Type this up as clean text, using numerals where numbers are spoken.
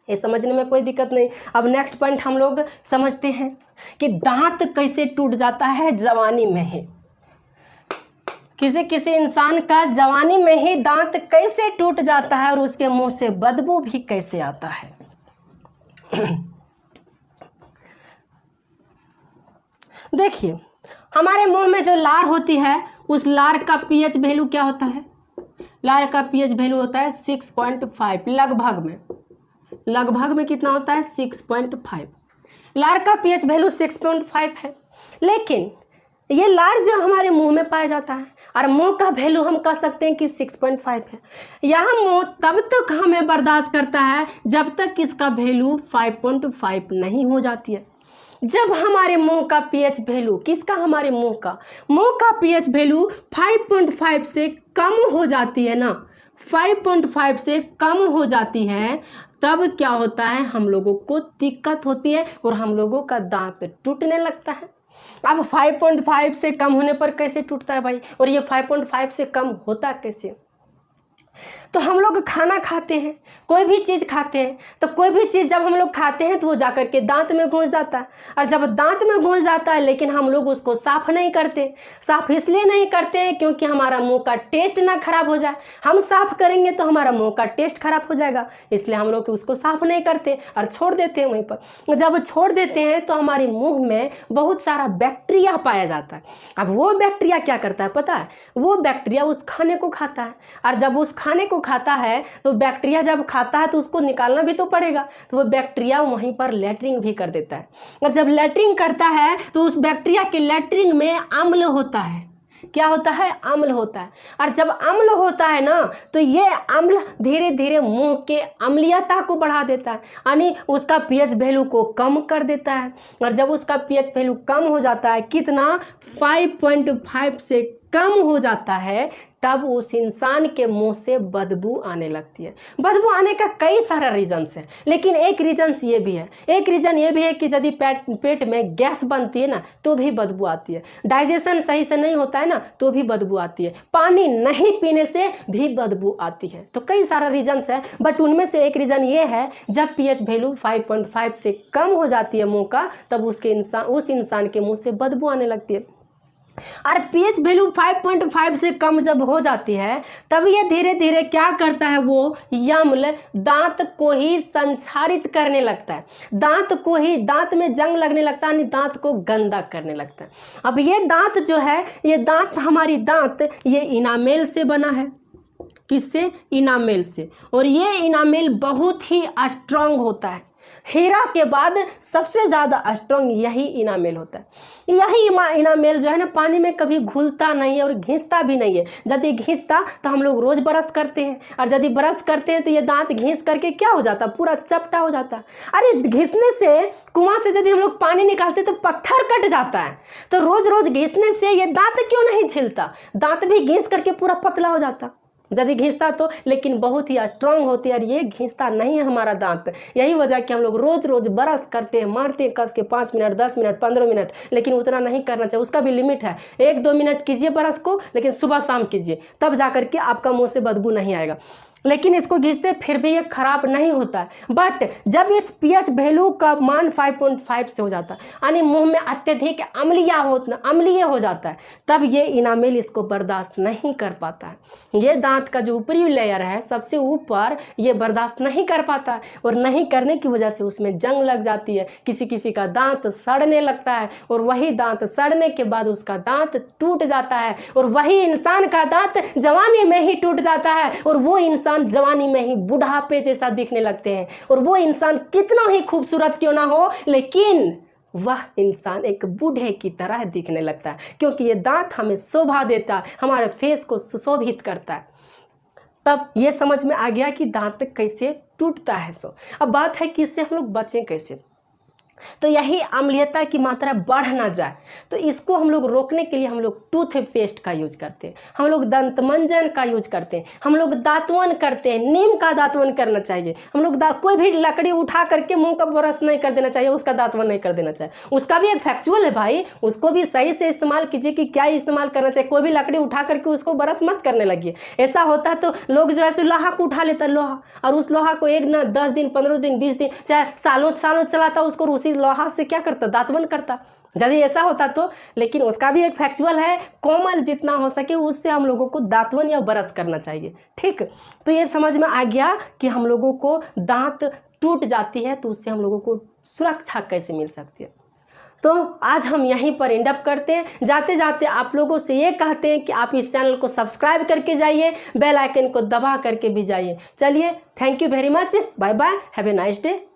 ये समझने में कोई दिक्कत नहीं। अब नेक्स्ट पॉइंट हम लोग समझते हैं कि दांत कैसे टूट जाता है जवानी में ही। किसी किसी इंसान का जवानी में ही दांत कैसे टूट जाता है और उसके मुंह से बदबू भी कैसे आता है। देखिए, हमारे मुंह में जो लार होती है उस लार का पीएच वैल्यू क्या होता है? लार का पीएच वैल्यू होता है 6.5। लगभग में कितना होता है? 6.5। लार का पीएच वैल्यू 6.5 है। लेकिन ये लार जो हमारे मुंह में पाया जाता है और मुंह का वैल्यू हम कह सकते हैं कि 6.5 है। यह मुंह तब तक हमें बर्दाश्त करता है जब तक इसका वैल्यू 5.5 नहीं हो जाती है। जब हमारे मुंह का पीएच वैल्यू, किसका? हमारे मुंह का पीएच वैल्यू 5.5 से कम हो जाती है ना, 5.5 से कम हो जाती है, तब क्या होता है? हम लोगों को दिक्कत होती है और हम लोगों का दांत टूटने लगता है। अब 5.5 से कम होने पर कैसे टूटता है भाई? और ये 5.5 से कम होता कैसे? तो हम लोग खाना खाते हैं, कोई भी चीज़ खाते हैं, तो कोई भी चीज़ जब हम लोग खाते हैं तो वो जाकर के दांत में घुस जाता है। और जब दांत में घुस जाता है लेकिन हम लोग उसको साफ़ नहीं करते। साफ़ इसलिए नहीं करते हैं क्योंकि हमारा मुंह का टेस्ट ना खराब हो जाए। हम साफ़ करेंगे तो हमारा मुंह का टेस्ट खराब हो जाएगा, इसलिए हम लोग उसको साफ़ नहीं करते और छोड़ देते हैं वहीं पर। जब छोड़ देते हैं तो हमारे मुँह में बहुत सारा बैक्टीरिया पाया जाता है। अब वो बैक्टीरिया क्या करता है पता है? वो बैक्टीरिया उस खाने को खाता है, और जब उस खाने को खाता है तो बैक्टीरिया जब खाता है तो उसको निकालना भी तो पड़ेगा, तो वो बैक्टीरिया वहीं पर लैट्रिन भी कर देता है। और जब लैट्रिन करता है तो उस बैक्टीरिया के लैट्रिन में अम्ल होता है। क्या होता है? अम्ल होता है। और जब अम्ल होता है ना तो ये अम्ल धीरे धीरे मुंह के अम्लीयता को बढ़ा देता है, यानी उसका पीएच वैल्यू को कम कर देता है। और जब उसका पीएच वैल्यू कम हो जाता है, कितना? 5.5 से कम हो जाता है, तब उस इंसान के मुंह से बदबू आने लगती है। बदबू आने का कई सारा रीजन्स है, लेकिन एक रीजन्स ये भी है, कि यदि पेट में गैस बनती है ना तो भी बदबू आती है। डाइजेशन सही से नहीं होता है ना तो भी बदबू आती है। पानी नहीं पीने से भी बदबू आती है। तो कई सारा रीजन्स है, बट उनमें से एक रीजन ये है, जब पीएच वैल्यू 5.5 से कम हो जाती है मुंह का, तब उस इंसान के मुंह से बदबू आने लगती है। और पीएच वैल्यू 5.5 से कम जब हो जाती है तब ये धीरे धीरे क्या करता है? वो अम्ल दांत को ही संक्षारित करने लगता है, दांत में जंग लगने लगता है, यानी दांत को गंदा करने लगता है। अब ये दांत जो है, हमारी दांत ये इनामेल से बना है। किससे? इनामेल से। और ये इनामेल बहुत ही स्ट्रांग होता है। हीरा के बाद सबसे ज़्यादा स्ट्रॉन्ग यही इनामेल होता है। यही इनामेल जो है ना पानी में कभी घुलता नहीं है और घिसता भी नहीं है। यदि घिसता तो हम लोग रोज़ ब्रश करते हैं, और यदि ब्रश करते हैं तो ये दांत घिस करके क्या हो जाता है? पूरा चपटा हो जाता है। अरे घिसने से, कुआं से यदि हम लोग पानी निकालते तो पत्थर कट जाता है, तो रोज़ रोज़ घिसने से ये दांत क्यों नहीं छिलता? दांत भी घिस करके पूरा पतला हो जाता यदि घिसता तो। लेकिन बहुत ही स्ट्रांग होती है और ये घिसता नहीं है हमारा दांत। यही वजह कि हम लोग रोज़ रोज़ ब्रश करते हैं, मारते हैं कस के 5 मिनट, 10 मिनट, 15 मिनट, लेकिन उतना नहीं करना चाहिए। उसका भी लिमिट है। 1-2 मिनट कीजिए ब्रश को, लेकिन सुबह शाम कीजिए, तब जा करके आपका मुंह से बदबू नहीं आएगा। लेकिन इसको घिसते फिर भी ये खराब नहीं होता है। बट जब इस पीएच वैल्यू का मान 5.5 से हो जाता है, यानी मुंह में अत्यधिक अम्लीय हो जाता है, तब ये इनामेल इसको बर्दाश्त नहीं कर पाता है। ये दांत का जो ऊपरी लेयर है सबसे ऊपर, ये बर्दाश्त नहीं कर पाता है, और नहीं करने की वजह से उसमें जंग लग जाती है। किसी किसी का दांत सड़ने लगता है, और वही दांत सड़ने के बाद उसका दांत टूट जाता है, और वही इंसान का दांत जवानी में ही टूट जाता है, और वो इंसान जवानी में ही बुढ़ापे जैसा दिखने लगते हैं। और वो इंसान कितना ही खूबसूरत क्यों ना हो, लेकिन वह इंसान एक बूढ़े की तरह दिखने लगता है, क्योंकि ये दांत हमें शोभा देता है, हमारे फेस को सुशोभित करता है। तब ये समझ में आ गया कि दांत कैसे टूटता है। अब बात है कि इससे हम लोग बचें कैसे। तो यही अम्लीयता की मात्रा बढ़ ना जाए, तो इसको हम लोग रोकने के लिए हम लोग टूथपेस्ट का यूज करते हैं, हम लोग दंतमंजन का यूज करते हैं, हम लोग दांतवन करते हैं, नीम का दांतवन करना चाहिए। हम लोग कोई भी लकड़ी उठा करके मुंह का ब्रश नहीं कर देना चाहिए, उसका दांतवन नहीं कर देना चाहिए। उसका भी एक फैक्चुअल है भाई, उसको भी सही से इस्तेमाल कीजिए कि क्या इस्तेमाल करना चाहिए। कोई भी लकड़ी उठा करके उसको ब्रश मत करने लगिए। ऐसा होता है तो लोग जो है लोहा को उठा लेता है, लोहा, और उस लोहा को एक ना 10 दिन 15 दिन 20 दिन चाहे सालों सालों चलाता, उसको उसी लोहा से क्या करता, दांतवन करता, यदि ऐसा होता तो। लेकिन उसका भी एक फैक्चुअल है, कोमल जितना हो सके उससे हम लोगों को दांतवन या ब्रश करना चाहिए। ठीक, तो ये समझ में आ गया कि हम लोगों को दांत टूट जाती है तो उससे हम लोगों को सुरक्षा कैसे मिल सकती है। तो आज हम यहीं पर एंड अप करते हैं। जाते जाते आप लोगों से ये कहते हैं कि आप इस चैनल को सब्सक्राइब करके जाइए, बेल आइकन को दबा करके भी जाइए। चलिए, thank you very much, bye bye, have a nice day.